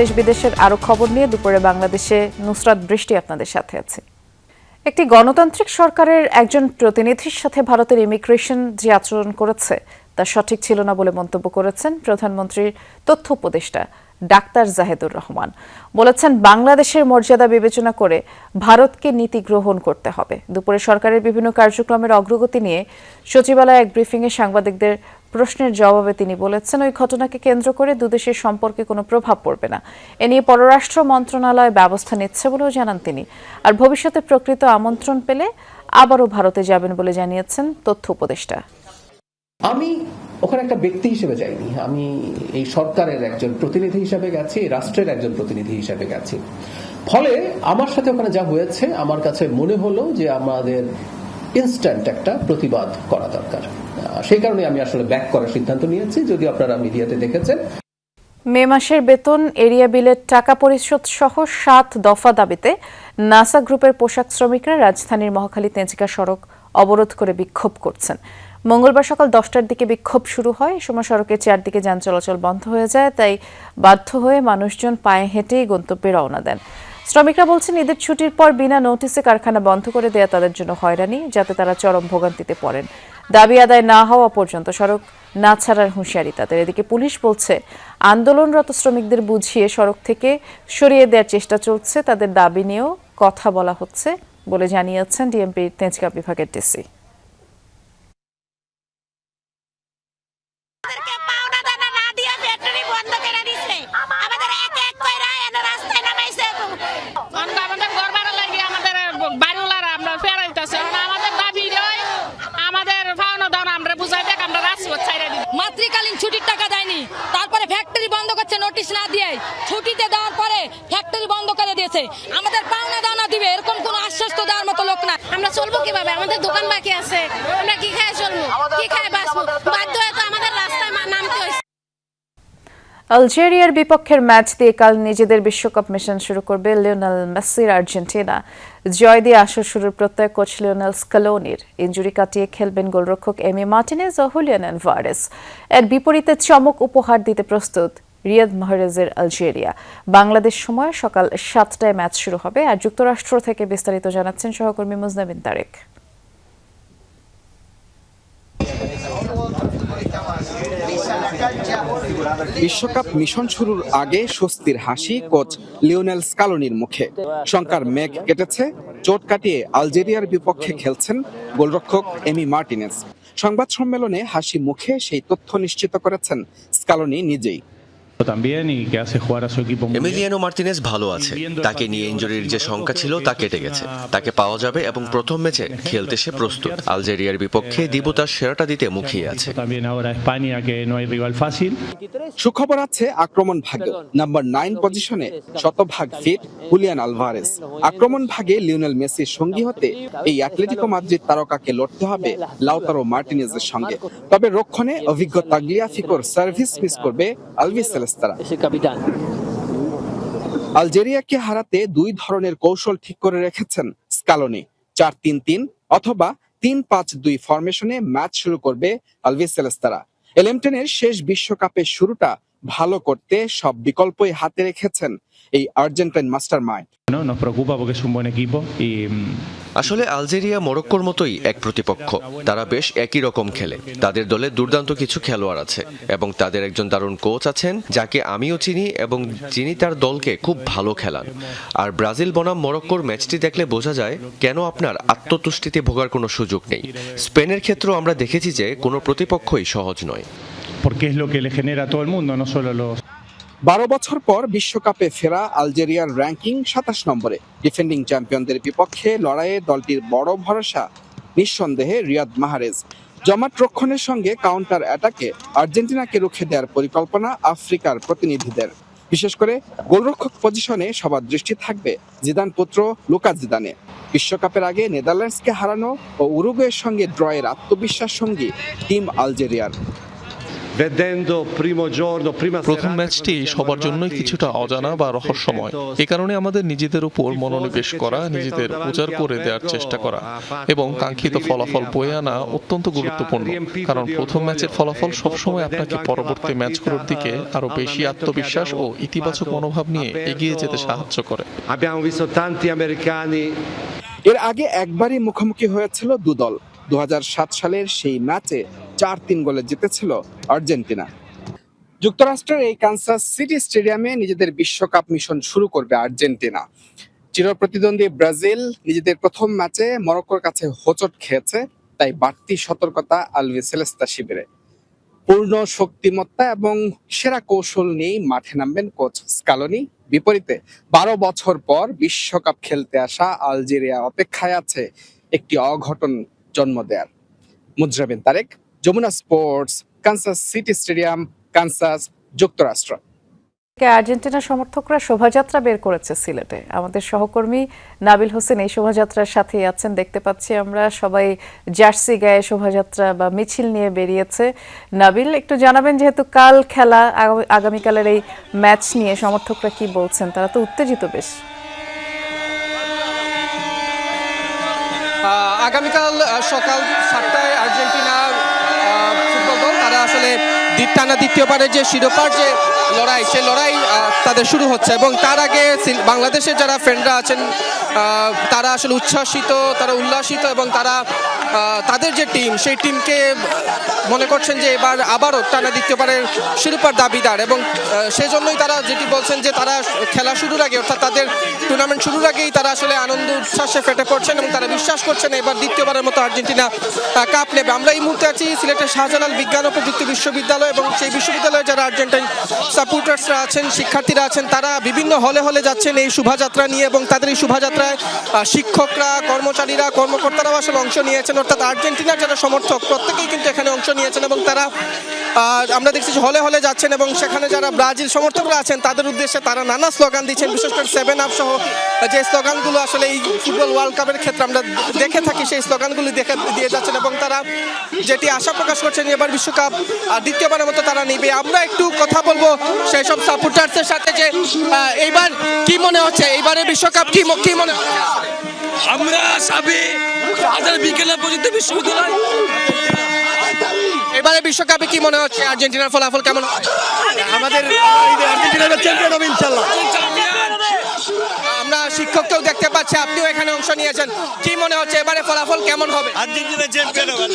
দেশ বিদেশের আরো খবর নিয়ে দুপুরে বাংলাদেশে নুসরাত বৃষ্টি আপনাদের সাথে আছে। একটি গণতান্ত্রিক সরকারের একজন প্রতিনিধির সাথে ভারতের ইমিগ্রেশন যে আচরণ করেছে তা সঠিক ছিল না বলে মন্তব্য করেছেন প্রধানমন্ত্রীর তথ্য উপদেষ্টা ডাক্তার জাহেদুর রহমান। বলেছেন, বাংলাদেশের মর্যাদা বিবেচনা করে ভারতকে নীতি গ্রহণ করতে হবে। দুপুরে সরকারের বিভিন্ন কার্যক্রমের অগ্রগতি নিয়ে সচিবালয়ে এক ব্রিফিংয়ে সাংবাদিকদের প্রশ্নের জবাবে তিনি বলেছেন, ওই ঘটনাকে কেন্দ্র করে দুদেশের সম্পর্কে কোনো প্রভাব পড়বে না। এ নিয়ে পররাষ্ট্র মন্ত্রণালয় ব্যবস্থা নিচ্ছে বলেও জানান তিনি। আর ভবিষ্যতে প্রকৃত আমন্ত্রণ পেলে আবারও ভারতে যাবেন বলে জানিয়েছেন তথ্য উপদেষ্টা। আমি ওখানে একটা ব্যক্তি হিসেবে যাইনি, আমি এই সরকারের একজন প্রতিনিধি হিসেবে গেছি, রাষ্ট্রের একজন প্রতিনিধি হিসেবে গেছি। ফলে আমার সাথে ওখানে যা হয়েছে আমার কাছে মনে হলো যে আমাদের ইনস্ট্যান্ট একটা প্রতিবাদ করা দরকার। সেই কারণে আমি আসলে ব্যাক করার সিদ্ধান্ত নিয়েছি। যদি আপনারা মিডিয়াতে দেখেছেন, মে মাসের বেতন, এরিয়া বিলের টাকা পরিশোধ সহ 7 দফা দাবিতে নাসা গ্রুপের পোশাক শ্রমিকরা রাজধানীর মহাখালী তেঁজিকা সড়ক অবরোধ করে বিক্ষোভ করছেন। মঙ্গলবার সকাল 10টার দিকে বিক্ষোভ শুরু হয়। এ সময় সড়কের চারদিকে যান চলাচল বন্ধ হয়ে যায়, তাই বাধ্য হয়ে মানুষজন পায়ে হেঁটেই গন্তব্যে রওনা দেন। শ্রমিকরা বলছেন, ঈদের ছুটির পর বিনা নোটিসে কারখানা বন্ধ করে দেয়া তাদের জন্য হয়রানি, যাতে তারা চরম ভোগান্তিতে পড়েন। দাবি আদায় না হওয়া পর্যন্ত সড়ক না ছাড়ার হুঁশিয়ারি তাদের। এদিকে পুলিশ বলছে, আন্দোলনরত শ্রমিকদের বুঝিয়ে সড়ক থেকে সরিয়ে দেওয়ার চেষ্টা চলছে। তাদের দাবি নিয়েও কথা বলা হচ্ছে বলে জানিয়েছেন ডিএমপির তেঁজিকা বিভাগের ডিসি। মাতৃকালীন ছুটির টাকা দেয়নি, তারপরে ফ্যাক্টরি বন্ধ করছে নোটিশ না দিয়ে। ছুটিতে দেওয়ার পরে ফ্যাক্টরি বন্ধ করে দিয়েছে। আমাদের পাওনা দাওনা দিবে এরকম কোনো আশ্বস্ত দেওয়ার মতো লোক না। আমরা চলবো কিভাবে? আমাদের দোকান বাকি আছে, আমরা কি খায় চলবো, কি খায় বাঁচবো? বাধ্য হয়ে তো আমাদের রাস্তায় নামতে হয়েছে। আলজেরিয়ার বিপক্ষের ম্যাচ দিয়ে কাল নিজেদের বিশ্বকাপ মিশন শুরু করবে লিওনেল মেসির আর্জেন্টিনা। জয় দিয়ে আসর শুরুর প্রত্যয় কোচ লিওনেল স্কালোনির। ইনজুরি কাটিয়ে খেলবেন গোলরক্ষক এমি মার্টিনেজ ও হুলিয়ান আলভারেজ। এর বিপরীতে চমক উপহার দিতে প্রস্তুত রিয়াদ মাহরেজের আলজেরিয়া। বাংলাদেশ সময় সকাল 7টায় ম্যাচ শুরু হবে। আর যুক্তরাষ্ট্র থেকে বিস্তারিত জানাচ্ছেন সহকর্মী মুজনাবিন তারেক। বিশ্বকাপ মিশন শুরুর আগে স্বস্তির হাসি কোচ লিওনেল স্কালোনির মুখে। শঙ্কার মেঘ কেটেছে, চোট কাটিয়ে আলজেরিয়ার বিপক্ষে খেলছেন গোলরক্ষক এমি মার্টিনেজ। সংবাদ সম্মেলনে হাসি মুখে সেই তথ্য নিশ্চিত করেছেন স্কালোনি নিজেই। এমিলিয়ানো মার্টিনেজ ভালো আছে, তাকে নিয়ে ইনজুরির যে শঙ্কা ছিল তা কেটে গেছে। তাকে পাওয়া যাবে এবং প্রথম ম্যাচে খেলতে সে প্রস্তুত। আলজেরিয়ার বিপক্ষে দিবু তার সেরাটা দিতে মুখিয়ে আছে। সুখবর আছে আক্রমণ ভাগে। নাম্বার 9 পজিশনে শতভাগ ফিট হুলিয়ান আলভারেজ। আক্রমণ ভাগে লিওনেল মেসির সঙ্গী হতে এই অ্যাটলেটিকো মাদ্রিদ তারকাকে লড়তে হবে লাউতারো মার্টিনেজের সঙ্গে। তবে রক্ষণে অভিজ্ঞ তাগলিয়াফিকোর সার্ভিস মিস করবে আলভিস সেলেস্তারা। আলজেরিয়াকে হারাতে 2 ধরনের কৌশল ঠিক করে রেখেছেন স্কালোনি। 4-3-3 অথবা 3-5-2 ফরমেশনে ম্যাচ শুরু করবে আলভিস সেলেস্তারা। এলেমটেনের শেষ বিশ্বকাপের শুরুটা ভালো করতে সব বিকল্পই হাতে রেখেছেন এই আর্জেন্টাইন মাস্টারমাইন্ড। আসলে আলজেরিয়া মরক্কোর মতোই এক প্রতিপক্ষ। তারা বেশ একই রকম খেলে। তাদের দলে দুর্দান্ত কিছু খেলোয়াড় আছে এবং তাদের একজন দারুণ কোচ আছেন যাকে আমিও চিনি এবং যিনি তার দলকে খুব ভালো খেলান। আর ব্রাজিল বনাম মরক্কোর ম্যাচটি দেখলে বোঝা যায় কেন আপনার আত্মতুষ্টিতে ভোগার কোনো সুযোগ নেই। স্পেনের ক্ষেত্রেও আমরা দেখেছি যে কোনো প্রতিপক্ষই সহজ নয়। 12 বছর পর বিশ্বকাপে ফেরা আলজেরিয়ার র্যাঙ্কিং 27 নম্বরে। ডিফেন্ডিং চ্যাম্পিয়নদের বিপক্ষে লড়াইয়ে দলটির বড় ভরসা নিঃসন্দেহে রিয়াদ মাহরেজ। জমাট রক্ষণের সঙ্গে কাউন্টার অ্যাটাকে আর্জেন্টিনাকে রুখে দেওয়ার পরিকল্পনা আফ্রিকার প্রতিনিধিদের। বিশেষ করে গোলরক্ষক পজিশনে সবার দৃষ্টি থাকবে জিদান পুত্র লুকা জিদানে। বিশ্বকাপের আগে নেদারল্যান্ডসকে হারানো ও উরুগুয়ের সঙ্গে ড্রয়ের আত্মবিশ্বাস সঙ্গী team আলজেরিয়ার। vedendo primo giorno, prima প্রথম serata ম্যাচটি quando siamo সবার জন্যই arrivati, কিছুটা অজানা বা রহস্যময়। এ কারণে আমাদের নিজেদের উপর মনোনিবেশ করা, নিজেদের উজাড় করে দেওয়ার চেষ্টা করা এবং কাঙ্ক্ষিত ফলাফল বয়ে আনা অত্যন্ত গুরুত্বপূর্ণ, কারণ প্রথম ম্যাচের ফলাফল সবসময় আপনাকে পরবর্তী ম্যাচগুলোর দিকে আরো বেশি আত্মবিশ্বাস ও ইতিবাচক মনোভাব নিয়ে এগিয়ে যেতে সাহায্য করে। abbiamo visto tanti americani এর আগে একবারই মুখোমুখি হয়েছিল দুদল। 2007 সালের সেই ম্যাচে 4-3 গোলে জিতেছিল আর্জেন্টিনা। যুক্তরাষ্ট্রের এই কানসাস সিটি স্টেডিয়ামে নিজেদের বিশ্বকাপ মিশন শুরু করবে আর্জেন্টিনা। চিরপ্রতিদ্বন্দ্বী ব্রাজিল নিজেদের প্রথম ম্যাচে মরক্কোর কাছে হোঁচট খেয়েছে, তাই বাড়তি সতর্কতা আলবিসেলেস্তা শিবিরে। পূর্ণ শক্তিমত্তা এবং সেরা কৌশল নিয়েই মাঠে নামবেন কোচ স্কালোনি। বিপরীতে 12 বছর পর বিশ্বকাপ খেলতে আসা আলজেরিয়া অপেক্ষায় আছে একটি অঘটন জন্ম দেয়ার। Mujra bin Tarek, Jamuna sports, Kansas City stadium, Kansas, যুক্তরাষ্ট্র। আর্জেন্টিনা সমর্থকরা শোভাযাত্রা বের করেছে সিলেটে। আমাদের সহকর্মী নাবিল হোসেন এই শোভাযাত্রার সাথে আছেন, দেখতে পাচ্ছি আমরা সবাই জার্সি গায়ে শোভাযাত্রা বা মিছিল নিয়ে বেরিয়েছে। নাবিল, একটু জানাবেন, যেহেতু কাল খেলা, আগামীকালের এই ম্যাচ নিয়ে সমর্থকরা কি বলছেন? তারা তো উত্তেজিত বেশ। আগামীকাল সকাল 7টায় আর্জেন্টিনার ফুটবল দল তারা আসলে টানা দ্বিতীয়বারের যে শিরোপার যে লড়াই, সেই লড়াই তাদের শুরু হচ্ছে এবং তার আগে বাংলাদেশের যারা ফ্রেন্ডরা আছেন তারা আসলে উচ্ছ্বাসিত, তারা উল্লাসিত এবং তারা তাদের যে টিম, সেই টিমকে মনে করছেন যে এবার আবারও টানা দ্বিতীয়বারের শিরোপার দাবিদার এবং সেজন্যই তারা যেটি বলছেন যে তারা খেলা শুরুর আগে, অর্থাৎ তাদের টুর্নামেন্ট শুরুর আগেই তারা আসলে আনন্দ উচ্ছ্বাসে ফেটে পড়ছেন এবং তারা বিশ্বাস করছেন এবার দ্বিতীয়বারের মতো আর্জেন্টিনা কাপ নেবে। আমরা এই মুহূর্তে আছি সিলেটের শাহজালাল বিজ্ঞান ও প্রযুক্তি বিশ্ববিদ্যালয় এবং সেই বিশ্ববিদ্যালয়ে যারা আর্জেন্টাইন সাপোর্টার্সরা আছেন, শিক্ষার্থীরা আছেন, তারা বিভিন্ন হলে হলে যাচ্ছেন এই শোভাযাত্রা নিয়ে এবং তাদের এই শোভাযাত্রায় শিক্ষকরা, কর্মচারীরা, কর্মকর্তারাও আসলে অংশ নিয়েছেন, অর্থাৎ আর্জেন্টিনার যারা সমর্থক প্রত্যেকেই কিন্তু এখানে অংশ নিয়েছেন এবং তারা আমরা দেখছি হলে হলে যাচ্ছেন এবং সেখানে যারা ব্রাজিল সমর্থকরা আছেন তাদের উদ্দেশ্যে তারা নানা স্লোগান দিচ্ছেন, বিশেষ করে 7 আপ সহ যে স্লোগানগুলো আসলে এই ফুটবল ওয়ার্ল্ড কাপের ক্ষেত্রে আমরা দেখে থাকি, সেই স্লোগানগুলি দিয়ে যাচ্ছেন এবং তারা যেটি আশা প্রকাশ করছেন এবার বিশ্বকাপ দ্বিতীয়বারের মতো তারা নিবে। আমরা একটু কথা বলবো সেই সব সাপোর্টার্সের সাথে যে এইবার কি মনে হচ্ছে, এইবারের বিশ্বকাপ কি মনে হচ্ছে? আমরা সাবি বিজ্ঞান প্রযুক্তি বিশ্ববিদ্যালয়, এবারে বিশ্বকাপে কি মনে হচ্ছে, আর্জেন্টিনার ফলাফল কেমন? আমাদের আর্জেন্টিনা চ্যাম্পিয়ন হবে ইনশাআল্লাহ। আমরা শিক্ষককেও দেখতে পাচ্ছি, আপনিও এখানে অংশ নিয়েছেন, কি মনে হচ্ছে এবারে ফলাফল কেমন হবে? আর্জেন্টিনা চ্যাম্পিয়ন হবে।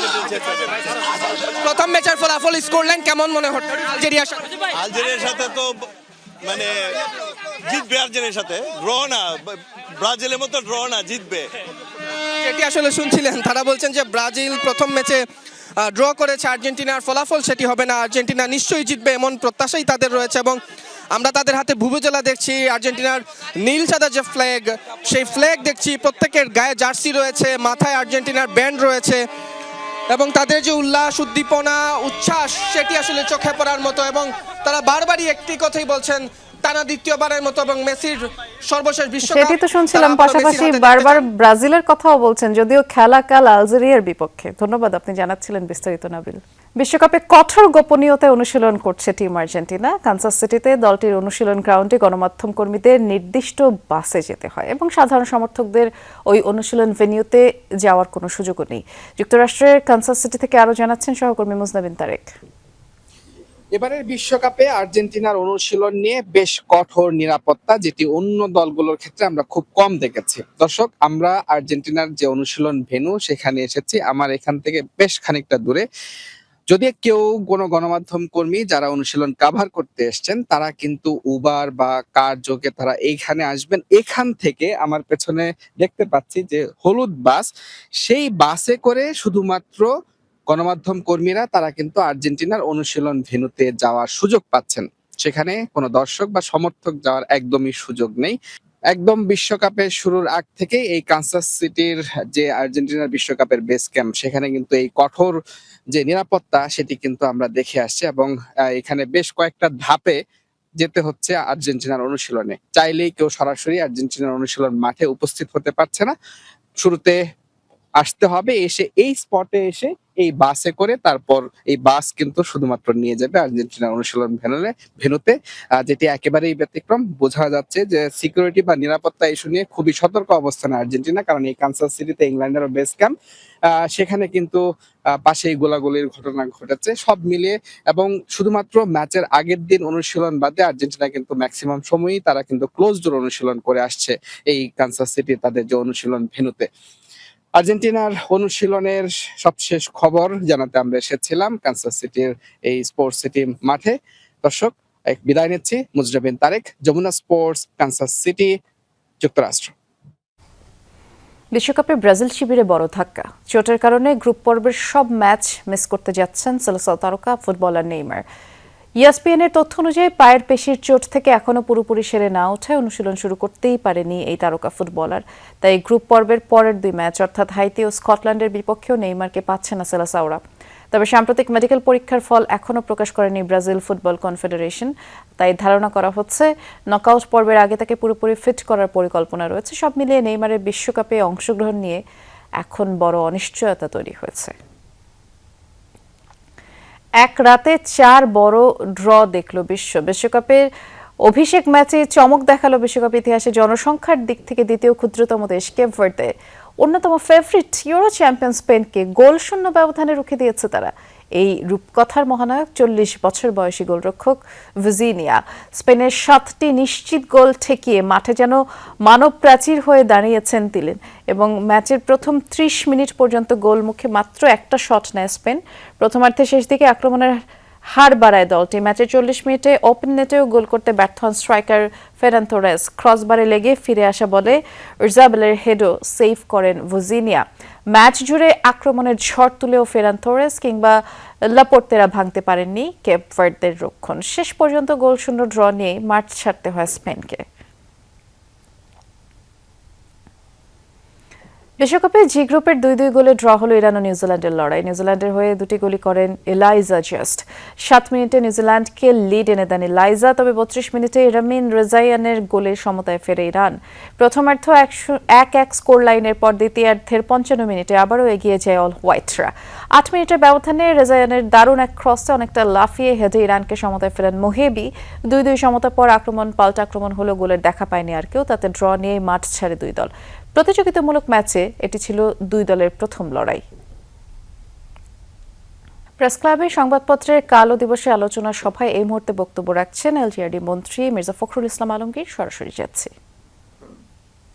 প্রথম ম্যাচের ফলাফল স্কোর লাইন কেমন মনে হচ্ছে আলজেরিয়ার সাথে? আলজেরিয়ার সাথে তো মানে জিতবে, আর্জেন্টিনার সাথে ড্র না, ব্রাজিলের মতো ড্র না, জিতবে। যেটি আসলে শুনছিলেন, তারা বলছেন যে ব্রাজিল প্রথম ম্যাচে ড্র করেছে, আর্জেন্টিনার ফলাফল সেটি হবে না, আর্জেন্টিনা নিশ্চয়ই জিতবে এমন প্রত্যাশাই তাদের রয়েছে এবং আমরা তাদের হাতে ভুবুজেলা দেখছি, আর্জেন্টিনার নীল সাদা যে ফ্ল্যাগ, সেই ফ্ল্যাগ দেখছি, প্রত্যেকের গায়ে জার্সি রয়েছে, মাথায় আর্জেন্টিনার ব্যান্ড রয়েছে এবং তাদের যে উল্লাস, উদ্দীপনা, উচ্ছ্বাস সেটি আসলে চোখে পড়ার মতো এবং তারা বারবারই একটি কথাই বলছেন, টানা দ্বিতীয়বারের মতো এবং মেসির সর্বশেষ বিশ্বকাপ। সেটি তো শুনছিলাম, পাশাপাশি বারবার ব্রাজিলের কথাও বলছেন, যদিও খেলা কাল আলজেরিয়ার বিপক্ষে। ধন্যবাদ, আপনি জানাচ্ছিলেন বিস্তারিত নাবিল। বিশ্বকাপে কঠোর গোপনীয়তায় অনুশীলন করছে টিম আর্জেন্টিনা। কানসাস সিটিতে দলটির অনুশীলন গ্রাউন্ডে গণমাধ্যম কর্মীদের নির্দিষ্ট বাসে যেতে হয় এবং সাধারণ সমর্থকদের ওই অনুশীলন ভেন্যুতে যাওয়ার কোনো সুযোগও নেই। যুক্তরাষ্ট্রের কানসাস সিটি থেকে আরো জানাচ্ছেন সহকর্মী মুজরা বিন তারেক। এবারের বিশ্বকাপে আর্জেন্টিনার অনুশীলন নিয়ে বেশ কঠোর নিরাপত্তা, যেটি অন্য দলগুলোর ক্ষেত্রে আমরা খুব কম দেখেছি। দর্শক, আমরা আর্জেন্টিনার যে অনুশীলন ভেন্যু সেখানে এসেছি, আমার এখান থেকে বেশ খানিকটা দূরে। যদি কেউ কোনো গণমাধ্যম কর্মী যারা অনুশীলন কাভার করতে এসছেন, তারা কিন্তু উবার বা কার যোগে তারা এইখানে আসবেন। এখান থেকে আমার পেছনে দেখতে পাচ্ছি যে হলুদ বাস, সেই বাসে করে শুধুমাত্র গণমাধ্যম কর্মীরা তারা কিন্তু আর্জেন্টিনার অনুশীলন ভেন্যুতে যাওয়ার সুযোগ পাচ্ছেন। সেখানে কোনো দর্শক বা সমর্থক যাওয়ার একদমই সুযোগ নেই। একদম বিশ্বকাপের শুরুর আগ থেকে এই কানসাস সিটির যে আর্জেন্টিনার বিশ্বকাপের বেস ক্যাম্প, সেখানে কিন্তু এই কঠোর যে নিরাপত্তা সেটি কিন্তু আমরা দেখে আসছি এবং এখানে বেশ কয়েকটা ধাপে যেতে হচ্ছে আর্জেন্টিনার অনুশীলনে। চাইলেই কেউ সরাসরি আর্জেন্টিনার অনুশীলন মাঠে উপস্থিত হতে পারছে না। শুরুতে আসতে হবে, এসে এই স্পটে এসে এই বাসে করে তারপর এই বাস কিন্তু শুধুমাত্র নিয়ে যাবে আর্জেন্টিনার অনুশীলন ভেন্যুতে, যেটি একেবারেই ব্যতিক্রম। বোঝা যাচ্ছে যে সিকিউরিটি বা নিরাপত্তা ইস্যু নিয়ে খুবই সতর্ক অবস্থানে আর্জেন্টিনা, কারণ এই কানসাস সিটিতে ইংল্যান্ডেরও বেস ক্যাম্প, সেখানে কিন্তু পাশেই গোলাগুলির ঘটনা ঘটেছে সব মিলিয়ে। এবং শুধুমাত্র ম্যাচের আগের দিন অনুশীলন বাদে আর্জেন্টিনা কিন্তু ম্যাক্সিমাম সময়ই তারা কিন্তু ক্লোজ ডোর অনুশীলন করে আসছে এই কানসাস সিটি তাদের যে অনুশীলন ভেন্যুতে। আর্জেন্টিনার অনুশীলনের সবশেষ খবর জানাতে আমরা এসেছিলাম কানসাস সিটির এই স্পোর্টস সিটি মাঠে। দর্শক, বিদায় নিচ্ছি। Mujrabin Tarek, Jamuna sports, Kansas City, যুক্তরাষ্ট্র। বিশ্বকাপে ব্রাজিল শিবিরে বড় ধাক্কা। চোটের কারণে গ্রুপ পর্বের সব ম্যাচ মিস করতে যাচ্ছেন সেলেসাও তারকা ফুটবলার নেইমার। ESPN এর তথ্য অনুযায়ী পায়ের পেশির চোট থেকে এখনো পুরোপুরি সেরে না ওঠায় অনুশীলন শুরু করতেই পারেনি এই তারকা ফুটবলার। তাই গ্রুপ পর্বের পরের 2 ম্যাচ অর্থাৎ হাইতি ও স্কটল্যান্ডের বিপক্ষেও নেইমারকে পাচ্ছে না সেলেসাওরা। তবে সাম্প্রতিক মেডিকেল পরীক্ষার ফল এখনো প্রকাশ করেনি ব্রাজিল ফুটবল কনফেডারেশন। তাই ধারণা করা হচ্ছে নকআউট পর্বের আগে তাকে পুরোপুরি ফিট করার পরিকল্পনা রয়েছে। সব মিলিয়ে নেইমারের বিশ্বকাপে অংশগ্রহণ নিয়ে এখন বড় অনিশ্চয়তা তৈরি হয়েছে। এক রাতে 4 বড় ড্র দেখল বিশ্বকাপের অভিষেক ম্যাচে চমক দেখালো বিশ্বকাপ ইতিহাসে জনসংখ্যার দিক থেকে দ্বিতীয় ক্ষুদ্রতম দেশ কেপ ভার্দে। অন্যতম ফেভারিট ইউরো চ্যাম্পিয়ন স্পেনকে গোলশূন্য ব্যবধানে রুখে দিয়েছে তারা। এই রূপকথার মহানায়ক 40 বছর বয়সী গোলরক্ষক ভিজিনিয়া স্পেনের 7টি নিশ্চিত গোল ঠেকিয়ে মাঠে যেন মানব প্রাচীর হয়ে দাঁড়িয়েছেন তিনি। এবং ম্যাচের প্রথম 30 মিনিট পর্যন্ত গোল মুখে মাত্র একটা শট নেয় স্পেন। প্রথমার্ধে শেষ দিকে আক্রমণের হার বাড়ায় দলটি। ম্যাচের 40 মিনিটে ওপেন নেটেও গোল করতে ব্যর্থ হন স্ট্রাইকার ফেরান তোরেস। ক্রসবারে লেগে ফিরে আসা বলে ইজাবেলের হেডও সেভ করেন ভিজিনিয়া। ম্যাচ জুড়ে আক্রমণের ঝড় তুলেও ফেরান তোরেস কিংবা লাপোর্তেরা ভাঙতে পারেননি কেপ ভার্দের রক্ষণ। শেষ পর্যন্ত গোলশূন্য ড্র নিয়ে মাঠ ছাড়তে হয় স্পেনকে। বিশ্বকাপে জি গ্রুপের 2-2 গোলে ড্র হলো ইরান ও নিউজিল্যান্ডের লড়াই। নিউজিল্যান্ডের হয়ে 2টি গোলই করেন এলাইজা জাস্ট। 7 মিনিটে নিউজিল্যান্ডকে লিড এনে দেন এলাইজা, তবে 32 মিনিটে রামিন রেজায়ানের গোলের সমতায় ফেরে ইরান। প্রথমার্ধ 1-1 স্কোর লাইনের পর দ্বিতীয়ার্ধের 55 মিনিটে আবারও এগিয়ে যায় অল হোয়াইটরা। 8 মিনিটের ব্যবধানে রেজায়ানের দারুণ এক ক্রসে অনেকটা লাফিয়ে হেডে ইরানকে সমতায় ফেরেন মোহেবি। 2-2 সমতার পর পাল্টা আক্রমণ হলো, গোলের দেখা পায়নি আর কেউ। তাতে ড্র নিয়ে মাঠ ছাড়ে 2 দল। প্রতিযোগিতামূলক ম্যাচে এটি ছিল 2 দলের প্রথম লড়াই। প্রেস ক্লাবে সংবাদপত্রের কালো দিবসে আলোচনা সভায় এই মুহূর্তে বক্তব্য রাখছেন এলজিআরডি মন্ত্রী মির্জা ফখরুল ইসলাম আলমগীর। সরাসরি যাচ্ছে।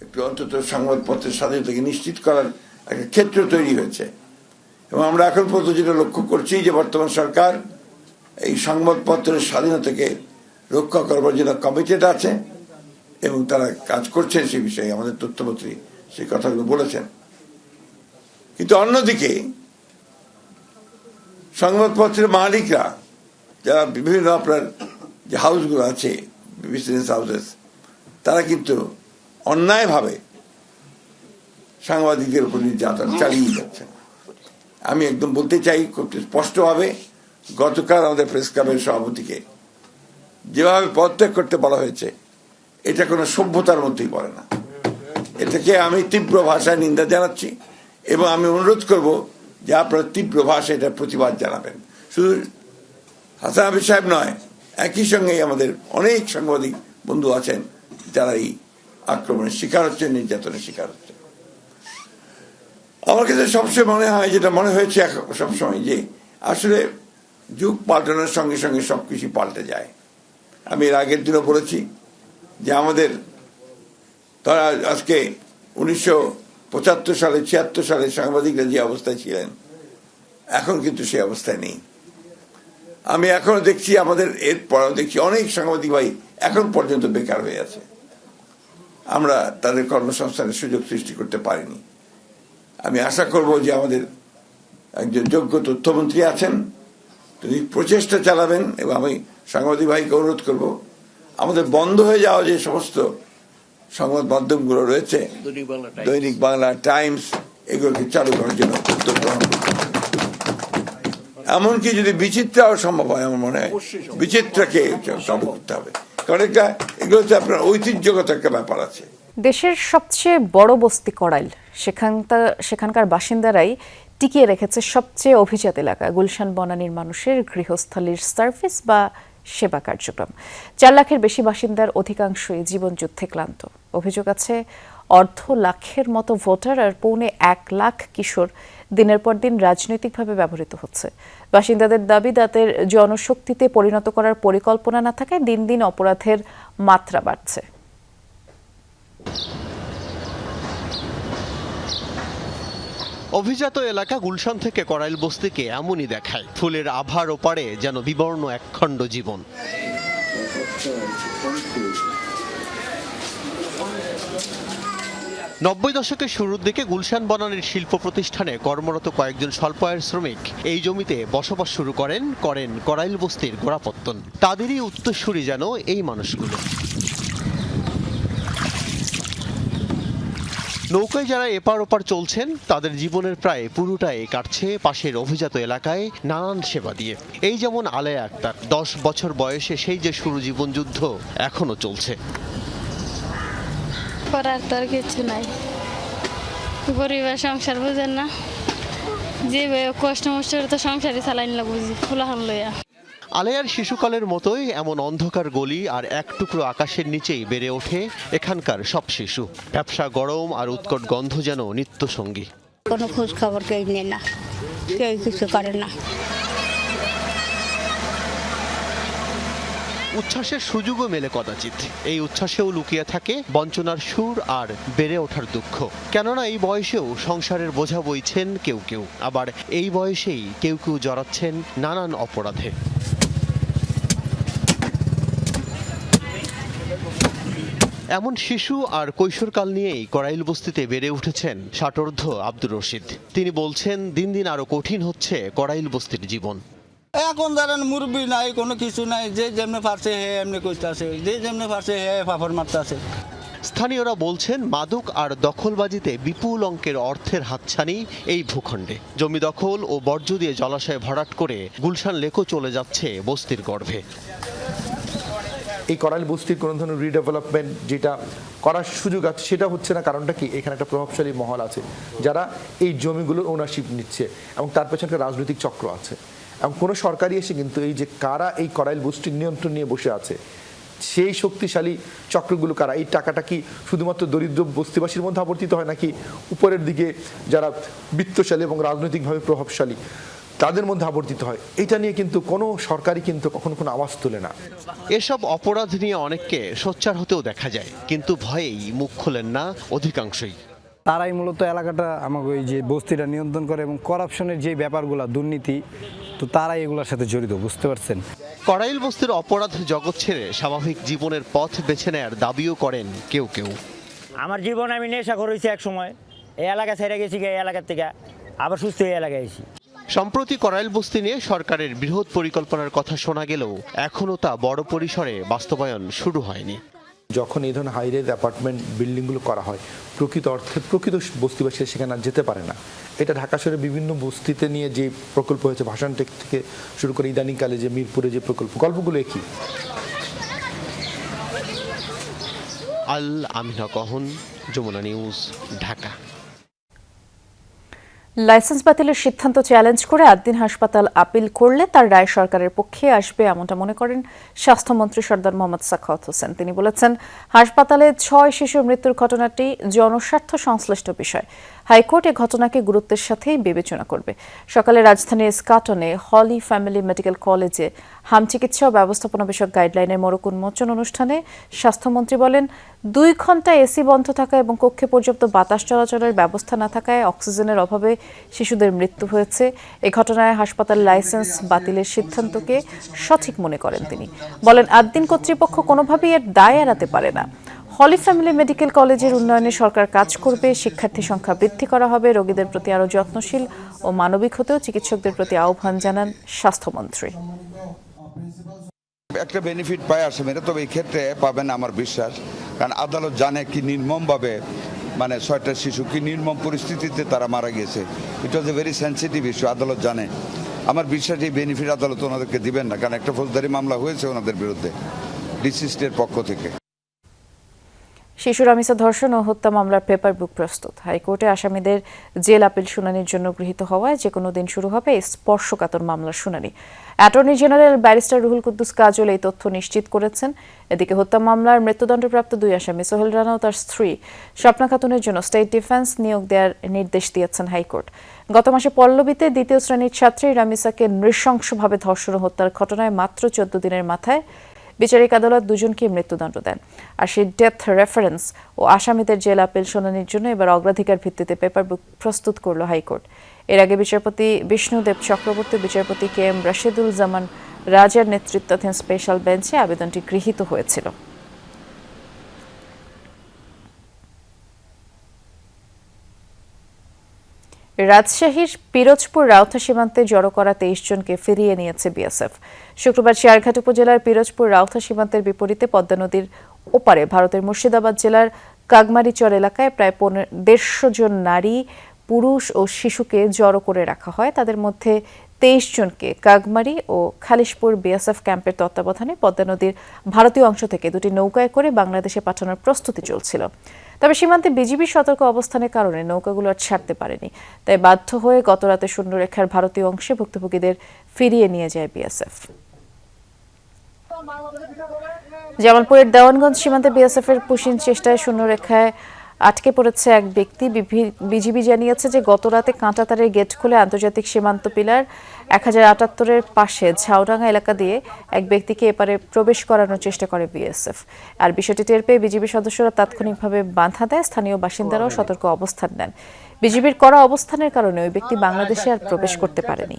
একটু অন্তত সংবাদপত্রের স্বাধীনতাকে নিশ্চিত করার একটা ক্ষেত্র তৈরি হয়েছে এবং আমরা এখন পর্যন্ত যেটা লক্ষ্য করছি যে বর্তমান সরকার এই সংবাদপত্রের স্বাধীনতাকে রক্ষা করবার জন্য কমিটেড আছে এবং তারা কাজ করছেন সেই বিষয়ে। আমাদের তথ্যমন্ত্রী সেই কথাগুলো বলেছেন। কিন্তু অন্যদিকে সংবাদপত্রের মালিকরা যারা বিভিন্ন আপনার যে হাউসগুলো আছে বিজনেস হাউসেস, তারা কিন্তু অন্যায়ভাবে সাংবাদিকদের উপর নির্যাতন চালিয়ে যাচ্ছেন। আমি একদম বলতে চাই খুব স্পষ্টভাবে, গতকাল আমাদের প্রেস ক্লাবের সভাপতিকে যেভাবে পদত্যাগ করতে বলা হয়েছে, এটা কোনো সভ্যতার মধ্যেই পড়ে না। এটাকে আমি তীব্র ভাষায় নিন্দা জানাচ্ছি এবং আমি অনুরোধ করব যে আপনারা তীব্র ভাষায় এটার প্রতিবাদ জানাবেন। শুধু হাসান হাফিজ সাহেব নয়, একই সঙ্গে আমাদের অনেক সাংবাদিক বন্ধু আছেন যারা এই আক্রমণের শিকার হচ্ছে, নির্যাতনের শিকার হচ্ছে। আমার কাছে সবসময় মনে হয়, যেটা মনে হয়েছে সবসময়, যে আসলে যুগ পাল্টানোর সঙ্গে সঙ্গে সবকিছু পাল্টে যায়। আমি এর আগের দিনও বলেছি যে আমাদের তারা আজকে 1975 সালে 76 সালে সাংবাদিকরা যে অবস্থায় ছিলেন, এখন কিন্তু সেই অবস্থায় নেই। আমি এখনো দেখছি, আমাদের এরপরেও দেখছি অনেক সাংবাদিক ভাই এখন পর্যন্ত বেকার হয়ে আছে। আমরা তাদের কর্মসংস্থানের সুযোগ সৃষ্টি করতে পারিনি। আমি আশা করব যে আমাদের একজন যোগ্য তথ্যমন্ত্রী আছেন, তিনি প্রচেষ্টা চালাবেন এবং আমি সাংবাদিক ভাইকে অনুরোধ করব আমাদের বন্ধ হয়ে যাওয়া যে সমস্ত সংবাদ মাধ্যমগুলো রয়েছে, দৈনিক বাংলা, টাইমস, এগুলোকে চালু করার জন্য উদ্যোগ গ্রহণ করতে হবে। এমনকি যদি বিচিত্রাও সম্ভব হয়, আমার মনে হয় বিচিত্রাকে চালু করতে হবে, কারণ এগুলো হচ্ছে আপনার ঐতিহ্যগত একটা ব্যাপার আছে। দেশের সবচেয়ে বড় বস্তি কড়াইল সেখানকার বাসিন্দারাই টিকিয়ে রেখেছে সবচেয়ে অভিজাত এলাকা গুলশান বনানীর মানুষের গৃহস্থালির সার্ভিস বা সেবা কার্যক্রম। 4 লাখের বেশি বাসিন্দার অধিকাংশই জীবনযুদ্ধে ক্লান্ত। অভিযোগ আছে অর্ধ লাখের মতো ভোটার আর 1.25 লাখ কিশোর দিনের পর দিন রাজনৈতিকভাবে ব্যবহৃত হচ্ছে। বাসিন্দাদের দাবি তাদের জনশক্তিতে পরিণত করার পরিকল্পনা না থাকায় দিন দিন অপরাধের মাত্রা বাড়ছে। অভিজাত এলাকা গুলশান থেকে করাইল বস্তিকে এমনই দেখায়, ফুলের আভার ওপারে যেন বিবর্ণ একখণ্ড জীবন। 90 দশকের শুরুর দিকে গুলশান বনানীর শিল্প প্রতিষ্ঠানে কর্মরত কয়েকজন স্বল্প আয়ের শ্রমিক এই জমিতে বসবাস শুরু করেন করাইল বস্তির গোড়াপত্তন। তাদেরই উত্তরসূরি যেন এই মানুষগুলো। নৌকায় যারা এপার ওপার চলছেন তাদের জীবনের প্রায় পুরোটাই কাটছে পাশের অভিজাত এলাকায় নানান সেবা দিয়ে। এই যেমন আলেয়া আক্তার, 10 বছর বয়সে সেই যে শুরু জীবনযুদ্ধ এখনো চলছে। করার তো আর কিছু নাই, গরিবের সংসার বুঝেন না, যে কষ্ট মষ্ট তো সংসারই চালাইন না বুঝি ফুলাহান লইয়া। আলেয়ার শিশুকালের মতোই এমন অন্ধকার গলি আর এক টুকরো আকাশের নিচেই বেড়ে ওঠে এখানকার সব শিশু। ব্যবসা, গরম আর উৎকট গন্ধ যেন নিত্য সঙ্গী। কোনো খোঁজ খবর কেউ নেয় না, কেউ কিছু করে না। উচ্ছ্বাসের সুযোগও মেলে কদাচিৎ। এই উচ্ছ্বাসেও লুকিয়ে থাকে বঞ্চনার সুর আর বেড়ে ওঠার দুঃখ। কেননা এই বয়সেও সংসারের বোঝা বইছেন কেউ কেউ, আবার এই বয়সেই কেউ কেউ জড়াচ্ছেন নানান অপরাধে। এমন শিশু আর কৈশোরকাল নিয়েই করাইল বস্তিতে বেড়ে উঠেছেন ষাটোর্ধ্ব আব্দুর রশিদ। তিনি বলছেন দিন দিন আরো কঠিন হচ্ছে করাইল বস্তির জীবন। এখন ধরেন মুরব্বী নাই, কোনো কিছু নাই, যে যেমনি পারছে হে এমনি করতে আসে, যে যেমনি পারছে হে ফাফর মারতে আসে। স্থানীয়রা বলছেন মাদক আর দখলবাজিতে বিপুল অঙ্কের অর্থের হাতছানি এই ভূখণ্ডে। জমি দখল ও বর্জ্য দিয়ে জলাশয় ভরাট করে গুলশান লেকও চলে যাচ্ছে বস্তির গর্ভে। এই করাইল বস্তির কোনো ধরনের রিডেভেলপমেন্ট যেটা করার সুযোগ আছে সেটা হচ্ছে না। কারণটা কি, এখানে একটা প্রভাবশালী মহল আছে যারা এই জমিগুলোর ওনারশিপ নিচ্ছে এবং তার পেছনে একটা রাজনৈতিক চক্র আছে। এবং কোনো সরকারি এসে কিন্তু এই যে কারা এই করাইল বস্তির নিয়ন্ত্রণ নিয়ে বসে আছে, সেই শক্তিশালী চক্রগুলো কারা, এই টাকাটা কি শুধুমাত্র দরিদ্র বস্তিবাসীর মধ্যে আবর্তিত হয় নাকি উপরের দিকে যারা বিত্তশালী এবং রাজনৈতিকভাবে প্রভাবশালী তাদের মধ্যে আবর্তিত হয়? এটা নিয়ে কিন্তু কোনো সরকারই কিন্তু কখনো কোনো আওয়াজ তোলে না। এসব অপরাধ নিয়ে অনেককে সোচ্চার হতেও দেখা যায়, কিন্তু ভয়েই মুখ খোলেন না অধিকাংশই। তারাই মূলত এলাকাটা আমাকে ওই যে বস্তিটা নিয়ন্ত্রণ করে এবং করাপশনের যে ব্যাপারগুলো, দুর্নীতি, তো তারাই এগুলোর সাথে জড়িত, বুঝতে পারছেন। করাইল বস্তির অপরাধ জগৎ ছেড়ে স্বাভাবিক জীবনের পথ বেছে নেয়ার দাবিও করেন কেউ কেউ। আমার জীবন আমি নেশা করেছি এক সময়, এই এলাকা ছেড়ে গেছি, এই এলাকার থেকে আবার সুস্থ এই এলাকায় এসেছি। সম্প্রতি করাইল বস্তি নিয়ে সরকারের বৃহৎ পরিকল্পনার কথা শোনা গেলেও এখনও তা বড় পরিসরে বাস্তবায়ন শুরু হয়নি। যখন এই ধরনের হাইরেজ অ্যাপার্টমেন্ট বিল্ডিংগুলো করা হয়, প্রকৃত অর্থে প্রকৃত বস্তিবাসীরা সেখানে যেতে পারে না। এটা ঢাকা শহরের বিভিন্ন বস্তিতে নিয়ে যে প্রকল্প হয়েছে, ভাষানটেক থেকে শুরু করে ইদানিংকালে যে মিরপুরে যে গল্পগুলো একই। আল আমিনা কহন, যমুনা নিউজ, ঢাকা। লাইসেন্স বাতিলের সিদ্ধান্ত চ্যালেঞ্জ করে আদ্দিন হাসপাতাল আপিল করলে তার রায় সরকারের পক্ষে আসবে, এমনটা মনে করেন স্বাস্থ্যমন্ত্রী সরদার মোহাম্মদ সাখাওয়াত হোসেন। তিনি বলেছেন, হাসপাতালে 6 শিশুর মৃত্যুর ঘটনাটি জনস্বার্থ সংশ্লিষ্ট বিষয়। হাইকোর্ট এ ঘটনাকে গুরুত্বের সাথেই বিবেচনা করবে। সকালে রাজধানীর স্কাটনে হলি ফ্যামিলি মেডিকেল কলেজে হাম চিকিৎসা ও ব্যবস্থাপনা বিষয়ক গাইডলাইনের মোড়ক উন্মোচন অনুষ্ঠানে স্বাস্থ্যমন্ত্রী বলেন, 2 ঘন্টা এসি বন্ধ থাকা এবং কক্ষে পর্যাপ্ত বাতাস চলাচলের ব্যবস্থা না থাকায় অক্সিজেনের অভাবে শিশুদের মৃত্যু হয়েছে। এ ঘটনায় হাসপাতাল লাইসেন্স বাতিলের সিদ্ধান্তকে সঠিক মনে করেন তিনি। বলেন, আদ্দিন কর্তৃপক্ষ কোনোভাবেই এর দায় এড়াতে পারে না। হলি ফ্যামিলি মেডিকেল কলেজের উন্নয়নে সরকার কাজ করবে, শিক্ষার্থী সংখ্যা বৃদ্ধি করা হবে, রোগীদের প্রতি আরও যত্নশীল ও মানবিক হতেও চিকিৎসকদের প্রতি আহ্বান জানান স্বাস্থ্যমন্ত্রী। একটা বেনিফিট পায় আসামিরা, তবে এই ক্ষেত্রে পাবেন আমার বিশ্বাস, কারণ আদালত জানে কি নির্মমভাবে, মানে 6টা শিশু কি নির্মম পরিস্থিতিতে তারা মারা গিয়েছে। ইট ওয়াজ এ ভেরি সেন্সিটিভ ইস্যু, আদালত জানে। আমার বিশ্বাস এই বেনিফিট আদালত ওনাদেরকে দিবেন না, কারণ একটা ফৌজদারি মামলা হয়েছে ওনাদের বিরুদ্ধে ডিসিস্টের পক্ষ থেকে। শিশু রামিসা ধর্ষণ ও হত্যা মামলার পেপার বুক প্রস্তুত। হাইকোর্টে আসামিদের জেল আপিল শুনানির জন্য গৃহীত হওয়ায় যে কোনো দিন শুরু হবে এই স্পর্শকাতর মামলার শুনানি। Attorney general barrister Ruhul Quddus Kajol এই তথ্য নিশ্চিত করেছেন। এদিকে হত্যা মামলার মৃত্যুদণ্ডপ্রাপ্ত 2 আসামি সোহেল রানা ও তার স্ত্রী স্বপ্না খাতুনের জন্য স্টেট ডিফেন্স নিয়োগ দেওয়ার নির্দেশ দিয়েছেন হাইকোর্ট। গত মাসে পল্লবীতে 2য় শ্রেণীর ছাত্রী রামিসাকে নৃশংসভাবে ধর্ষণ ও হত্যার ঘটনায় মাত্র 14 দিনের মাথায় বিচারিক আদালত 2জনকে মৃত্যুদণ্ড দেন। আর সেই ডেথ রেফারেন্স ও আসামিদের জেল আপিল শুনানির জন্য এবার অগ্রাধিকার ভিত্তিতে পেপার বুক প্রস্তুত করল হাইকোর্ট। এর আগে বিচারপতি বিষ্ণুদেব চক্রবর্তী, বিচারপতি KM রাশিদুল জামান রাজার নেতৃত্বাধীন স্পেশাল বেঞ্চে আবেদনটি গৃহীত হয়েছিল। রাজশাহীর পিরোজপুর রাউথা সীমান্তে জড়ো করা 23 জনকে ফিরিয়ে নিয়েছে বিএসএফ। শুক্রবার শিয়ারঘাট উপজেলার পিরোজপুর রাউথা সীমান্তের বিপরীতে পদ্মা নদীর ওপারে ভারতের মুর্শিদাবাদ জেলার কাগমারিচর এলাকায় প্রায় 150 জন নারী, পুরুষ ও শিশুকে জড়ো করে রাখা হয়। তাদের মধ্যে 23 জনকে কাগমারি ও খালিশপুর বিএসএফ ক্যাম্পের তত্ত্বাবধানে পদ্মা নদীর ভারতীয় অংশ থেকে 2টি নৌকায় করে বাংলাদেশে পাঠানোর প্রস্তুতি চলছিল। তবে সীমান্তে বিজিবি সতর্ক অবস্থানের কারণে নৌকাগুলো আর ছাড়তে পারেনি। তাই বাধ্য হয়ে গতরাতে শূন্যরেখার ভারতীয় অংশে ভুক্তভোগীদের ফিরিয়ে নিয়ে যায় বিএসএফ। জামালপুরের দেওয়ানগঞ্জ সীমান্তে বিএসএফ এর পুশিং চেষ্টায় শূন্যরেখায় আটকে পড়েছে এক ব্যক্তি। বিজিবি জানিয়েছে যে গতরাতে কাঁটাতারের গেট খুলে আন্তর্জাতিক সীমান্ত পিলার 1078-এর পাশে ঝাউডাঙ্গা এলাকা দিয়ে এক ব্যক্তিকে এপারে প্রবেশ করানোর চেষ্টা করে বিএসএফ। আর বিষয়টি টের পেয়ে বিজিবি সদস্যরা তাৎক্ষণিকভাবে বাধা দেয়। স্থানীয় বাসিন্দারাও সতর্ক অবস্থান নেন। বিজিবির কড়া অবস্থানের কারণে ওই ব্যক্তি বাংলাদেশে আর প্রবেশ করতে পারেনি।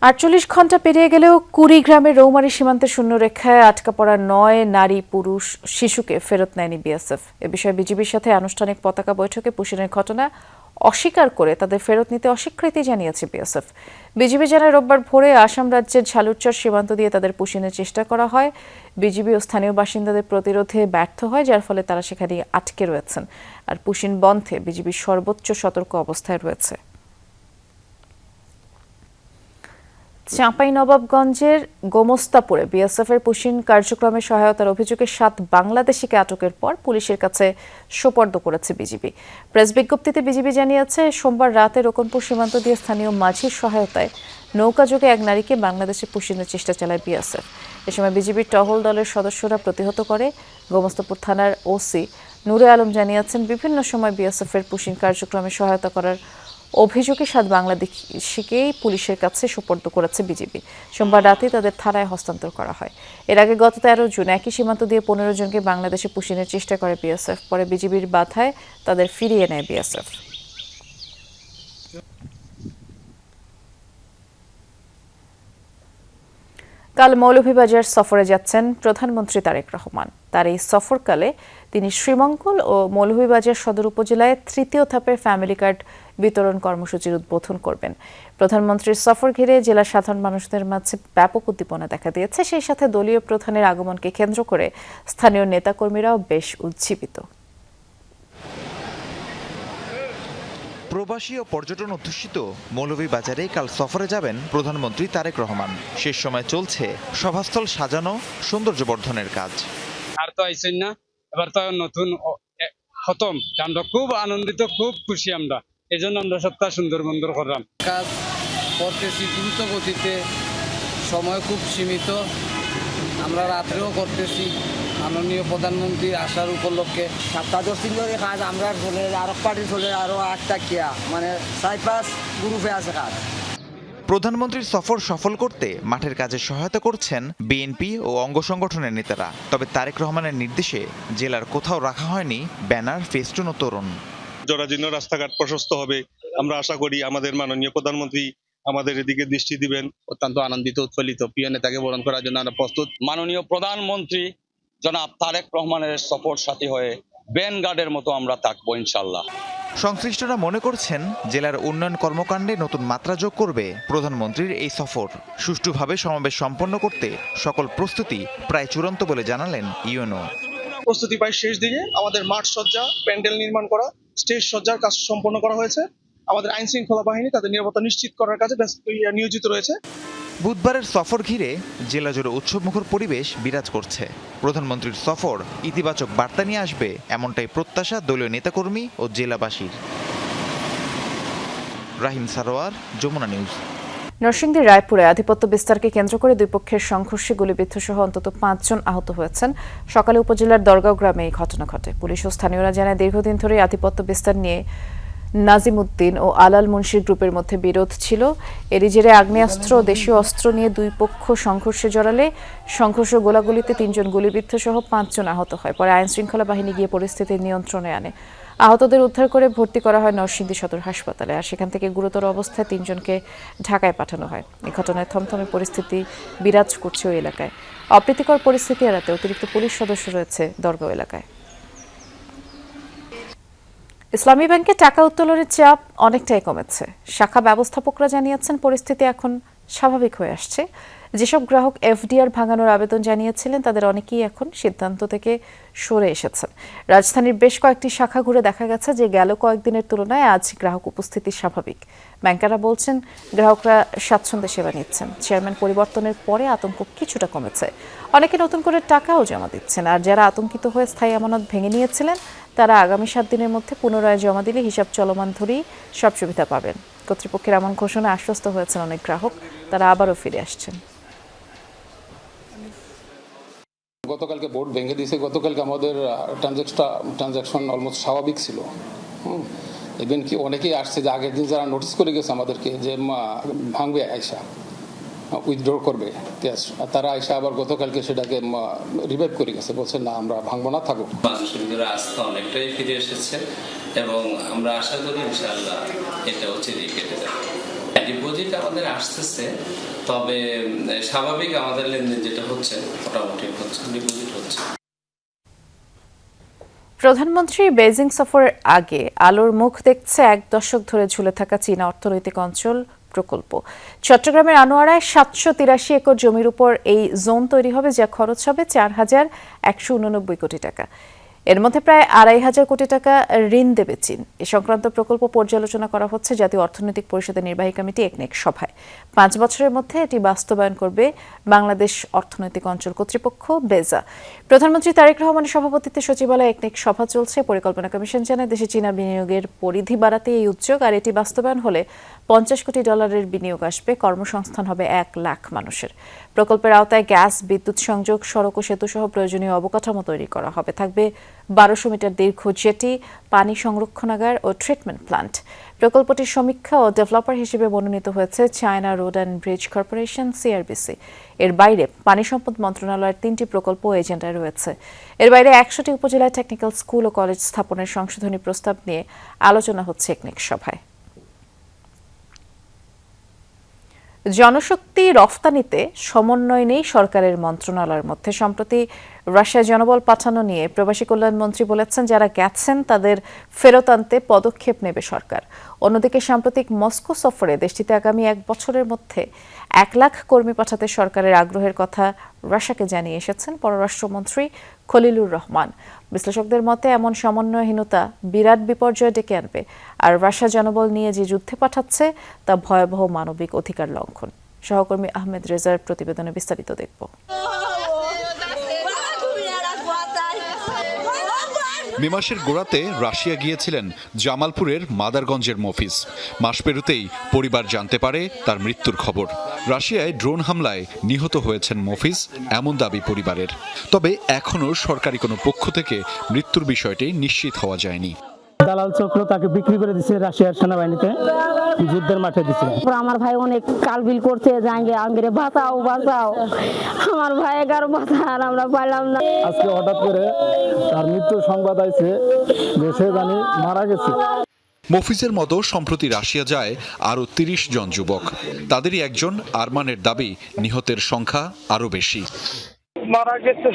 48 ঘন্টা পেরিয়ে গেলেও কুড়িগ্রামের রৌমারী সীমান্তে শূন্যরেখায় আটকা পড়া 9 নারী, পুরুষ, শিশুকে ফেরত নেয়নি বিএসএফ। এ বিষয়ে বিজিবির সাথে আনুষ্ঠানিক পতাকা বৈঠকে পুশিনের ঘটনা অস্বীকার করে তাদের ফেরত নিতে অস্বীকৃতি জানিয়েছে বিএসএফ। বিজিবি জানায় রোববার ভোরে আসাম রাজ্যের ঝালুরচর সীমান্ত দিয়ে তাদের পুশিনের চেষ্টা করা হয়। বিজিবি ও স্থানীয় বাসিন্দাদের প্রতিরোধে ব্যর্থ হয়, যার ফলে তারা সেখানে আটকে রয়েছেন। আর পুশিন বন্ধে বিজিবি সর্বোচ্চ সতর্ক অবস্থায় রয়েছে। চাঁপাইনবাবগঞ্জের গোমস্তাপুরে বিএসএফ এর পুশিন কার্যক্রমে সহায়তার অভিযোগে 7 বাংলাদেশিকে আটকের পর পুলিশের কাছে সোপর্দ করেছে বিজিবি। প্রেস বিজ্ঞপ্তিতে বিজিবি জানিয়েছে, সোমবার রাতে রোকনপুর সীমান্ত দিয়ে স্থানীয় মাঝির সহায়তায় নৌকাযোগে এক নারীকে বাংলাদেশে পুশিনের চেষ্টা চালায় বিএসএফ। এ সময় বিজিবির টহল দলের সদস্যরা প্রতিহত করে। গোমস্তাপুর থানার ওসি নূরে আলম জানিয়েছেন, বিভিন্ন সময় বিএসএফ এর পুশিন কার্যক্রমে সহায়তা করার অভিযোগে 7 বাংলাদেশিকেই পুলিশের কাছে সোপর্দ করেছে বিজিবি। সোমবার রাতে তাদের থানায় হস্তান্তর করা হয়। এর আগে গত 13 জুন একই সীমান্ত দিয়ে 15 জনকে বাংলাদেশে পুশিনের চেষ্টা করে বিএসএফ। পরে বিজিবির বাধায় তাদের ফিরিয়ে নেয় বিএসএফ। কাল মৌলভীবাজার সফরে যাচ্ছেন প্রধানমন্ত্রী তারেক রহমান। তার এই সফরকালে তিনি শ্রীমঙ্গল ও মৌলভীবাজার সদর উপজেলায় 3য় ধাপের ফ্যামিলি কার্ড বিতরণ কর্মসূচির উদ্বোধন করবেন। প্রধানমন্ত্রীর সফর ঘিরে জেলার সাধারণ মানুষদের মাঝে ব্যাপক উদ্দীপনা দেখা দিয়েছে। সেই সাথে দলীয় প্রধানের আগমনকে কেন্দ্র করে স্থানীয় নেতাকর্মীরাও বেশ উজ্জীবিত। প্রবাসী ও পর্যটন অধ্যুষিত মৌলভীবাজারে কাল সফরে যাবেন প্রধানমন্ত্রী তারেক রহমান। শেষ সময় চলছে সভাস্থল সাজানো, সৌন্দর্য বর্ধনের কাজ। আর তো আইছেন না, এবার তো নতুন খতম। আমরা খুব আনন্দিত, খুব খুশি। আমরা এই জন্য আমরা সপ্তাহ সুন্দর বন্দর করলাম। কাজ করতেছি দ্রুত গতিতে, সময় খুব সীমিত। আমরা রাত্রেও করতেছি মাননীয় প্রধানমন্ত্রী আসার উপলক্ষে। 7-10 দিন ধরে কাজ আমরা চলে, আরো পার্টি চলে, আরো 8টা কিয়া, মানে 4-5 গ্রুপে আছে কাজ। প্রধানমন্ত্রীর সফর সফল করতে মাঠের কাজে সহায়তা করছেন বিএনপি ও অঙ্গ সংগঠনের নেতারা। তবে তারেক রহমানের নির্দেশে জেলার কোথাও রাখা হয়নি ব্যানার, ফেস্টুন ও তোরণ। জরাজীর্ণ রাস্তাঘাট প্রশস্ত হবে, আমরা আশা করি আমাদের মাননীয় প্রধানমন্ত্রী আমাদের এদিকে দৃষ্টি দিবেন। অত্যন্ত আনন্দিত, উৎফুল্লিত। প্রিয় নেতাকে বরণ করার জন্য আমরা প্রস্তুত। মাননীয় প্রধানমন্ত্রী জনাব তারেক রহমানের সফর সাথী হয়ে ব্যানগার্ডের মতো আমরা থাকবো ইনশাল্লাহ। সংশ্লিষ্টরা মনে করছেন জেলার উন্নয়ন কর্মকাণ্ডে নতুন মাত্রা যোগ করবে প্রধানমন্ত্রীর এই সফর। সুষ্ঠুভাবে সমাবেশ সম্পন্ন করতে সকল প্রস্তুতি প্রায় চূড়ান্ত বলে জানালেন ইউনো। প্রস্তুতি প্রায় শেষ দিকে। আমাদের মাঠ সজ্জা, প্যান্ডেল নির্মাণ করা, স্টেজ সজ্জার কাজ সম্পন্ন করা হয়েছে। আমাদের আইন শৃঙ্খলা বাহিনী তাদের নিরাপত্তা নিশ্চিত করার কাজে নিয়োজিত রয়েছে। বুধবারের সফর ঘিরে জেলা জুড়ে উৎসবমুখর পরিবেশ বিরাজ করছে। প্রধানমন্ত্রীর সফর ইতিবাচক বার্তা নিয়ে আসবে এমনটাই প্রত্যাশা দলীয় নেতাকর্মী ও জেলাবাসীর। রাহিম সারোয়ার, যমুনা নিউজ। নরসিংদীর রায়পুরে আধিপত্য বিস্তারকে কেন্দ্র করে দুই পক্ষের সংঘর্ষে গুলিবিদ্ধ সহ অন্তত 5 জন আহত হয়েছেন। সকালে উপজেলার দরগাঁও গ্রামে এই ঘটনা ঘটে। পুলিশ ও স্থানীয়রা জানায়, দীর্ঘদিন ধরে আধিপত্য বিস্তার নিয়ে নাজিমউদ্দিন ও আলাল মুন্সির গ্রুপের মধ্যে বিরোধ ছিল। এরই জেরে আগ্নেয়াস্ত্র ও দেশীয় অস্ত্র নিয়ে দুই পক্ষ সংঘর্ষে জড়ালে সংঘর্ষ গোলাগুলিতে 3 জন গুলিবিদ্ধ সহ 5 জন আহত হয়। পরে আইনশৃঙ্খলা বাহিনী গিয়ে পরিস্থিতি নিয়ন্ত্রণে আনে। আহতদের উদ্ধার করে ভর্তি করা হয় নরসিংদী সদর হাসপাতালে, আর সেখান থেকে গুরুতর অবস্থায় 3 জনকে ঢাকায় পাঠানো হয়। এই ঘটনায় থমথমে পরিস্থিতি বিরাজ করছে ওই এলাকায়। অপ্রীতিকর পরিস্থিতি এড়াতে অতিরিক্ত পুলিশ সদস্য রয়েছে দরগাঁও এলাকায়। ইসলামী ব্যাংকে টাকা উত্তোলনের চাপ অনেকটাই কমেছে। শাখা ব্যবস্থাপকরা জানিয়েছেন, পরিস্থিতি এখন স্বাভাবিক হয়ে আসছে। যেসব গ্রাহক এফডিআর ভাঙানোর আবেদন জানিয়েছিলেন তাদের অনেকেই এখন সিদ্ধান্ত থেকে সরে এসেছেন। রাজধানীর বেশ কয়েকটি শাখা ঘুরে দেখা গেছে যে গেল কয়েকদিনের তুলনায় আজ গ্রাহক উপস্থিতি স্বাভাবিক। ব্যাংকাররা বলছেন, গ্রাহকরা স্বাচ্ছন্দ্যে সেবা নিচ্ছেন। চেয়ারম্যান পরিবর্তনের পরে আতঙ্ক কিছুটা কমেছে। অনেকে নতুন করে টাকাও জমা দিচ্ছেন, আর যারা আতঙ্কিত হয়ে স্থায়ী আমানত ভেঙে নিয়েছিলেন তারা আগামী 7 দিনের মধ্যে পুনরায় জমা দিলে হিসাব চলমান ধরেই সব সুবিধা পাবেন। কর্তৃপক্ষের এমন ঘোষণায় আশ্বস্ত হয়েছেন অনেক গ্রাহক, তারা আবারও ফিরে আসছেন। গতকালকে বোর্ড ভেঙে দিয়েছে। গতকালকে আমাদের ট্রানজাকশন অলমোস্ট স্বাভাবিক ছিল। ইভেন কি অনেকেই আসছে যে আগের দিন যারা নোটিস করে গেছে আমাদেরকে যে ভাঙবে আয়সা, উইথড্র করবে ক্যাশ, তারা আয়সা আবার গতকালকে সেটাকে রিভাইভ করে গেছে, বলছে না আমরা ভাঙবো না, থাকো। মানুষের ভিতরে আস্থা অনেকটাই ফিরে এসেছে এবং আমরা আশা করি ইনশাআল্লাহ এটা হচ্ছে কেটে যাবে। ডিপোজিট আমাদের আসতেছে, তবে স্বাভাবিক আমাদের লেনদেন যেটা হচ্ছে মোটামুটি হচ্ছে, ডিপোজিট হচ্ছে। প্রধানমন্ত্রী বেজিং সফরের আগে আলোর মুখ দেখছে 1 দশক ধরে ঝুলে থাকা চীনা অর্থনৈতিক অঞ্চল প্রকল্প। চট্টগ্রামের আনোয়ারায় 783 একর জমির উপর এই জোন তৈরি হবে, যা খরচ হবে 4,189 কোটি টাকা। এর মধ্যে প্রায় 2,500 কোটি টাকা ঋণ দেবে চীন। এ সংক্রান্ত প্রকল্প পর্যালোচনা করা হচ্ছে জাতীয় অর্থনৈতিক পরিষদের নির্বাহী কমিটি একনেক সভায়। 5 বছরের মধ্যে এটি বাস্তবায়ন করবে বাংলাদেশ অর্থনৈতিক অঞ্চল কর্তৃপক্ষ বেজা। প্রধানমন্ত্রী তারেক রহমানের সভাপতিত্বে সচিবালয়ে একনেক সভা চলছে। পরিকল্পনা কমিশন জানায়, দেশে চীনা বিনিয়োগের পরিধি বাড়াতে এই উদ্যোগ, আর এটি বাস্তবায়ন হলে $50 কোটি বিনিয়োগ আসবে। কর্মসংস্থান হবে 1 লাখ মানুষের। প্রকল্পের আওতায় গ্যাস, বিদ্যুৎ সংযোগ, সড়ক ও সেতু সহ প্রয়োজনীয় অবকাঠামো তৈরি করা হবে। থাকবে 1200 মিটার দীর্ঘ জেটি, পানি সংরক্ষণাগার ও ট্রিটমেন্ট প্ল্যান্ট। প্রকল্পটির সমীক্ষা ও ডেভেলপার হিসেবে মনোনীত হয়েছে China road and bridge corporation CRBC। এর বাইরে পানি সম্পদ মন্ত্রণালয়ের 3টি প্রকল্প এজেন্ডায় রয়েছে। এর বাইরে 100টি উপজেলায় টেকনিক্যাল স্কুল ও কলেজ স্থাপনের সংশোধনী প্রস্তাব নিয়ে আলোচনা হচ্ছে একনেক সভায়। জনশক্তি রফতানিতে সমন্বয় নেই সরকারের মন্ত্রণালয়ের মধ্যে। সম্প্রতি রাশিয়া জনবল পাঠানো নিয়ে প্রবাসী কল্যাণ মন্ত্রী বলেছেন, যারা গেছেন তাদের ফেরত আনতে পদক্ষেপ নেবে সরকার। অন্যদিকে সাম্প্রতিক মস্কো সফরে দেশটিতে আগামী 1 বছরের মধ্যে 1 লাখ কর্মী পাঠাতে সরকারের আগ্রহের কথা রাশিয়াকে জানিয়ে এসেছেন পররাষ্ট্রমন্ত্রী খলিলুর রহমান। বিশ্লেষকদের মতে এমন সমন্বয়হীনতা বিরাট বিপর্যয় ডেকে আনবে, আর রাশিয়া জনবল নিয়ে যে যুদ্ধে পাঠাচ্ছে তা ভয়াবহ মানবিক অধিকার লঙ্ঘন। সহকর্মী আহমেদ রেজার প্রতিবেদনে বিস্তারিত দেখব। মে মাসের গোড়াতে রাশিয়া গিয়েছিলেন জামালপুরের মাদারগঞ্জের মফিজ। মাস পেরোতেই পরিবার জানতে পারে তার মৃত্যুর খবর। রাশিয়ায় ড্রোন হামলায় নিহত হয়েছেন মফিজ, এমন দাবি পরিবারের। তবে এখনও সরকারি কোনো পক্ষ থেকে মৃত্যুর বিষয়টি নিশ্চিত হওয়া যায়নি। দালাল চক্র তাকে বিক্রি করে দিচ্ছে রাশিয়ার সেনাবাহিনীতে, যুদ্ধের মাঠে দিচ্ছে। আমার ভাই অনেক কালবিল করছে, জাঙ্গে আঙ্গিরে বাঁচাও বাঁচাও, আমার ভাই 11 বাঁচার আমরা পাইলাম না। আজকে হঠাৎ করে তার মৃত্যুর সংবাদ আইছে যে সে জানি মারা গেছে। মফিজের মতো সম্প্রতি রাশিয়া যায় আরও 30 জন যুবক। তাদেরই একজন আরমানের দাবি নিহতের সংখ্যা আরও বেশি। মারা গেছে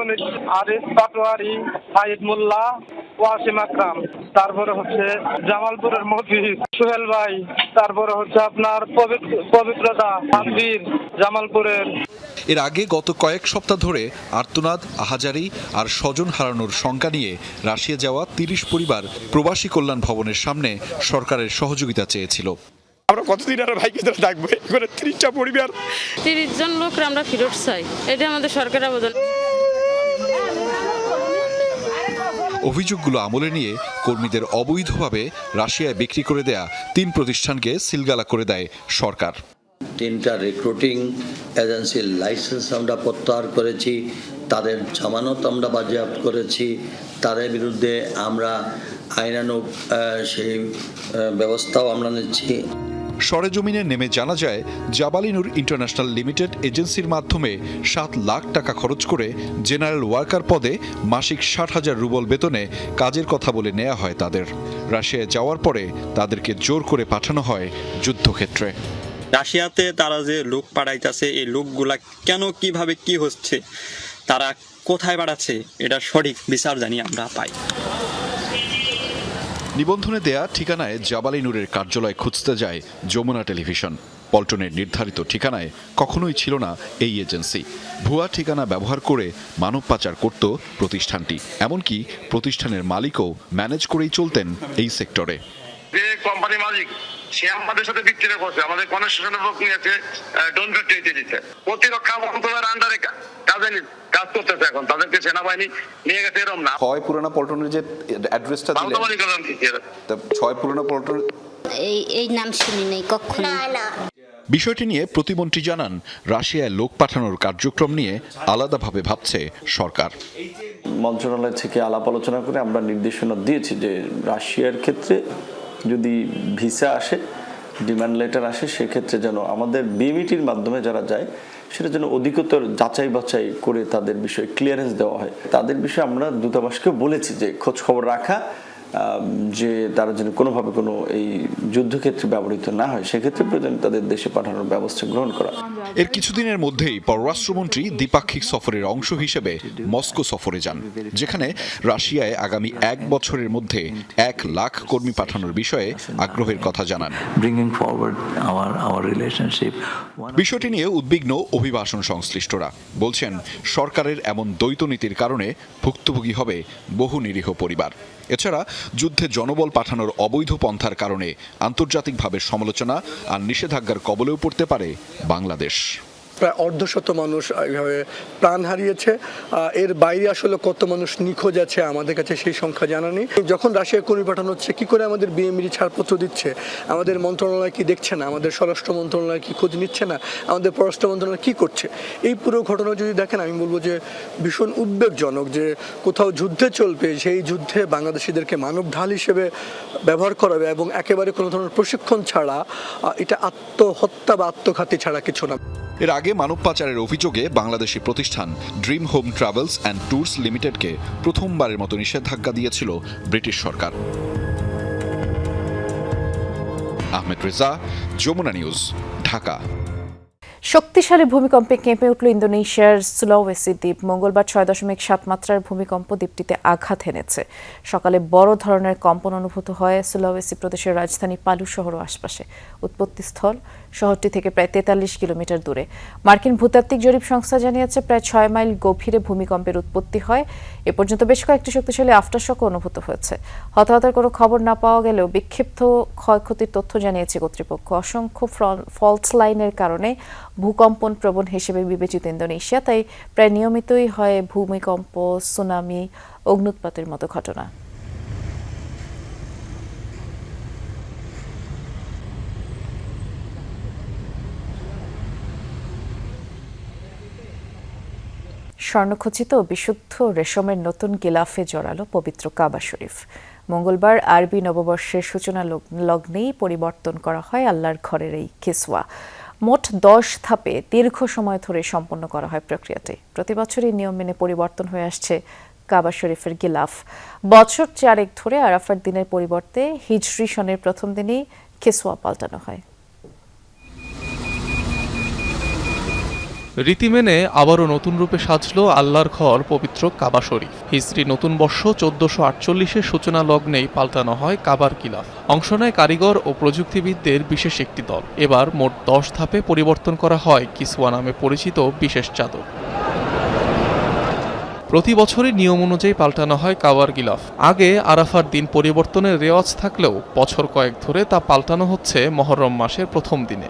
অনেক, আরিফ পাটোয়ারি, সাইদ মোল্লা, ওয়াসিম আকরাম, তারপরে হচ্ছে জামালপুরের মফিজ সোহেল ভাই, তারপরে হচ্ছে আপনার পবিত্রতা সাব্বির জামালপুরের। এর আগে গত কয়েক সপ্তাহ ধরে আর্তনাদ, আহাজারি আর স্বজন হারানোর শঙ্কা নিয়ে রাশিয়া যাওয়া 30 পরিবার প্রবাসী কল্যাণ ভবনের সামনে সরকারের সহযোগিতা চেয়েছিল। আমরা কতদিন আর ভাইকে ধরে থাকবো? এখানে 30টা পরিবার, 30 জন লোক আমরা ফেরত চাই, এটা আমাদের সরকারের আবেদন। অভিযোগগুলো আমলে নিয়ে কর্মীদের অবৈধভাবে রাশিয়ায় বিক্রি করে দেয়া 3 প্রতিষ্ঠানকে সিলগালা করে দেয় সরকার। 3টা রিক্রুটিং এজেন্সির লাইসেন্স আমরা প্রত্যাহার করেছি, তাদের জামানত আমরা বাজেয়াপ্ত করেছি, তাদের বিরুদ্ধে আমরা আইনানুগ সেই ব্যবস্থাও আমরা নিচ্ছি। সরেজমিনে নেমে জানা যায় জাবালি নূর ইন্টারন্যাশনাল লিমিটেড এজেন্সির মাধ্যমে 7 লাখ টাকা খরচ করে জেনারেল ওয়ার্কার পদে মাসিক 60,000 রুবল বেতনে কাজের কথা বলে নেওয়া হয় তাদের। রাশিয়ায় যাওয়ার পরে তাদেরকে জোর করে পাঠানো হয় যুদ্ধক্ষেত্রে। রাশিয়াতে তারা যে লোক পাঠাইতেছে, এই লোকগুলা কেন, কিভাবে, কি হচ্ছে, তারা কোথায় পাঠাচ্ছে, এটা সঠিক বিচার জানি আমরা পাই। নিবন্ধনে দেয়া ঠিকানায় জাবালি নূরের কার্যালয় খুঁজতে যায় যমুনা টেলিভিশন। পল্টনের নির্ধারিত ঠিকানায় কখনোই ছিল না এই এজেন্সি। ভুয়া ঠিকানা ব্যবহার করে মানব পাচার করত প্রতিষ্ঠানটি। এমনকি প্রতিষ্ঠানের মালিকও ম্যানেজ করেই চলতেন এই সেক্টরে। যে কোম্পানি মালিক সে আমাদের সাথে বিক্রি করছে, আমাদের কনস্ট্রাকশনের লোক নিয়েছে, ডোন ফ্যাক্টরিতে দিচ্ছে, প্রতিরক্ষা মন্ত্রণালয়ের আন্ডারে কাজ করতেছে। এখন তাদেরকে সেনাবাহিনী নিয়ে গেছে এরকম না। 6 পুরানা পল্টনের যে অ্যাড্রেসটা দিলেন, 6 পুরানা পল্টন, এই নাম শুনি নাই কখনো। বিষয়টি নিয়ে প্রতিমন্ত্রী জানান, রাশিয়ায় লোক পাঠানোর কার্যক্রম নিয়ে আলাদাভাবে ভাবছে সরকার। মন্ত্রণালয় থেকে আলাপ আলোচনা করে আমরা নির্দেশনা দিয়েছি যে রাশিয়ার ক্ষেত্রে যদি ভিসা আসে, ডিমান্ড লেটার আসে, সেক্ষেত্রে যেন আমাদের বিএমইটির মাধ্যমে যারা যায় সেটা যেন অধিকতর যাচাই বাছাই করে তাদের বিষয়ে ক্লিয়ারেন্স দেওয়া হয়। তাদের বিষয়ে আমরা দূতাবাসকে বলেছি যে খোঁজ খবর রাখা, যে তারা যেন কোনোভাবে কোনো এই যুদ্ধক্ষেত্রে ব্যবহৃত না হয়, সেক্ষেত্রে প্রয়োজন তাদের দেশে পাঠানোর ব্যবস্থা গ্রহণ করা। এর কিছুদিনের মধ্যেই পররাষ্ট্রমন্ত্রী দ্বিপাক্ষিক সফরের অংশ হিসেবে মস্কো সফরে যান, যেখানে রাশিয়ায় আগামী 1 বছরের মধ্যে 1 লাখ কর্মী পাঠানোর বিষয়ে আগ্রহের কথা জানান। বিষয়টি নিয়ে উদ্বিগ্ন অভিবাসন সংশ্লিষ্টরা বলছেন, সরকারের এমন দ্বৈত নীতির কারণে ভুক্তভোগী হবে বহু নিরীহ পরিবার। এছাড়া যুদ্ধে জনবল পাঠানোর অবৈধ পন্থার কারণে আন্তর্জাতিকভাবে সমালোচনা আর নিষেধাজ্ঞার কবলেও পড়তে পারে বাংলাদেশ। প্রায় অর্ধশত মানুষ এইভাবে প্রাণ হারিয়েছে। এর বাইরে আসলে কত মানুষ নিখোঁজ আছে আমাদের কাছে সেই সংখ্যা জানা নেই। যখন রাশিয়ায় কর্মী পাঠানো হচ্ছে, কি করে আমাদের বিএমইডি ছাড়পত্র দিচ্ছে? আমাদের মন্ত্রণালয় কি দেখছে না? আমাদের স্বরাষ্ট্র মন্ত্রণালয় কি খোঁজ নিচ্ছে না? আমাদের পররাষ্ট্র মন্ত্রণালয় কি করছে? এই পুরো ঘটনা যদি দেখেন, আমি বলবো যে ভীষণ উদ্বেগজনক। যে কোথাও যুদ্ধে চলবে, সেই যুদ্ধে বাংলাদেশিদেরকে মানব ঢাল হিসেবে ব্যবহার করাবে এবং একেবারে কোনো ধরনের প্রশিক্ষণ ছাড়া, এটা আত্মহত্যা বা আত্মঘাতী ছাড়া কিছু না। এর আগে মানব পাচারের অভিযোগে বাংলাদেশি প্রতিষ্ঠান dream home travels and tours লিমিটেডকে প্রথমবারের মতো নিষেধাজ্ঞা দিয়েছিল ব্রিটিশ সরকার। আহমেদ রেজা, যমুনা নিউজ, ঢাকা। শক্তিশালী ভূমিকম্পে কেঁপে উঠল ইন্দোনেশিয়ার সুলাওয়েসি দ্বীপ। মঙ্গলবার 6.7 মাত্রার ভূমিকম্প দ্বীপটিতে আঘাত এনেছে। সকালে বড় ধরনের কম্পন অনুভূত হয় সুলাওয়েসি প্রদেশের রাজধানী পালু শহর ও আশপাশে। উৎপত্তিস্থল শহরটি থেকে প্রায় 43 কিলোমিটার দূরে। মার্কিন ভূতাত্ত্বিক জরিপ সংস্থা জানিয়েছে, প্রায় 6 মাইল গভীরে ভূমিকম্পের উৎপত্তি হয়। এ পর্যন্ত বেশ কয়েকটি শক্তিশালী আফটারশকও অনুভূত হয়েছে। হতাহতের কোনো খবর না পাওয়া গেলেও বিক্ষিপ্ত ক্ষয়ক্ষতির তথ্য জানিয়েছে কর্তৃপক্ষ। অসংখ্য ফলস লাইনের কারণে ভূকম্পন প্রবণ হিসেবে বিবেচিত ইন্দোনেশিয়া, তাই প্রায় নিয়মিতই হয় ভূমিকম্প, সুনামি, অগ্ন্যুৎপাতের মতো ঘটনা। স্বর্ণখচিত বিশুদ্ধ রেশমের নতুন গিলাফে জড়ালো পবিত্র কাবা শরীফ। মঙ্গলবার আরবি নববর্ষের সূচনা লগ্নেই পরিবর্তন করা হয় আল্লাহর ঘরের এই কিসওয়া। মোট 10 ধাপে দীর্ঘ সময় ধরে সম্পন্ন করা হয় প্রক্রিয়াটি। প্রতি বছরই নিয়ম মেনে পরিবর্তন হয়ে আসছে কাবা শরীফের গিলাফ। বছর 4 ধরে আরাফার দিনের পরিবর্তে হিজরি সনের প্রথম দিনেই কিসওয়া পাল্টানো হয়। রীতি মেনে আবারও নতুন রূপে সাজল আল্লাহর ঘর পবিত্র কাবা শরীফ। হিজরি নতুন বর্ষ 1448-এর সূচনা লগ্নেই পাল্টানো হয় কাবার গিলাফ। অংশ নেয় কারিগর ও প্রযুক্তিবিদদের বিশেষ একটি দল। এবার মোট 10 ধাপে পরিবর্তন করা হয় কিসওয়া নামে পরিচিত বিশেষ চাদর। প্রতি বছরই নিয়ম অনুযায়ী পাল্টানো হয় কাবার গিলাফ। আগে আরাফার দিন পরিবর্তনের রেওয়াজ থাকলেও বছর কয়েক ধরে তা পাল্টানো হচ্ছে মুহররম মাসের প্রথম দিনে।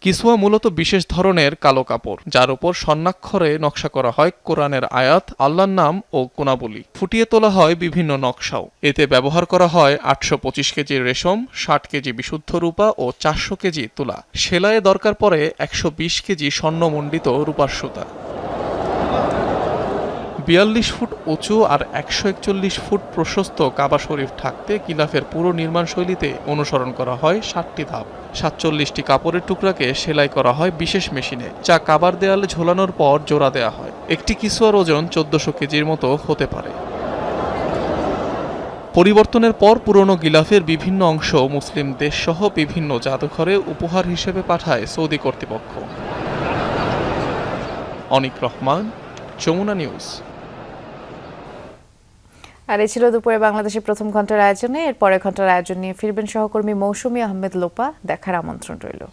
কিসওয়া মূলত বিশেষ ধরনের কালো কাপড়, যার উপর স্বর্ণাক্ষরে নকশা করা হয় কোরআনের আয়াত, আল্লাহর নাম ও গুণাবলী। ফুটিয়ে তোলা হয় বিভিন্ন নকশাও। এতে ব্যবহার করা হয় 825 কেজি রেশম, 60 কেজি বিশুদ্ধ রূপা ও 400 কেজি তুলা। সেলাইয়ে দরকার পড়ে 120 কেজি স্বর্ণমণ্ডিত রূপার সুতা। 42 ফুট উঁচু আর 141 ফুট প্রশস্ত কাবা শরীফ ঢাকতে গিলাফের পুরো নির্মাণ শৈলীতে অনুসরণ করা হয় 7টি ধাপ। 47টি কাপড়ের টুকরাকে সেলাই করা হয় বিশেষ মেশিনে, যা কাবার দেয়ালে ঝোলানোর পর জোড়া দেয়া হয়। একটি কিসওয়ার ওজন 1400 কেজির মতো হতে পারে। পরিবর্তনের পর পুরনো গিলাফের বিভিন্ন অংশ মুসলিম দেশসহ বিভিন্ন জাদুঘরে উপহার হিসেবে পাঠায় সৌদি কর্তৃপক্ষ। অনিক রহমান, যমুনা নিউজ। আর এই ছিল দুপুরে বাংলাদেশের প্রথম ঘন্টার আয়োজনে। এর পরের ঘন্টার আয়োজন নিয়ে ফিরবেন সহকর্মী মৌসুমী আহমেদ লোপা। দেখার আমন্ত্রণ রইল।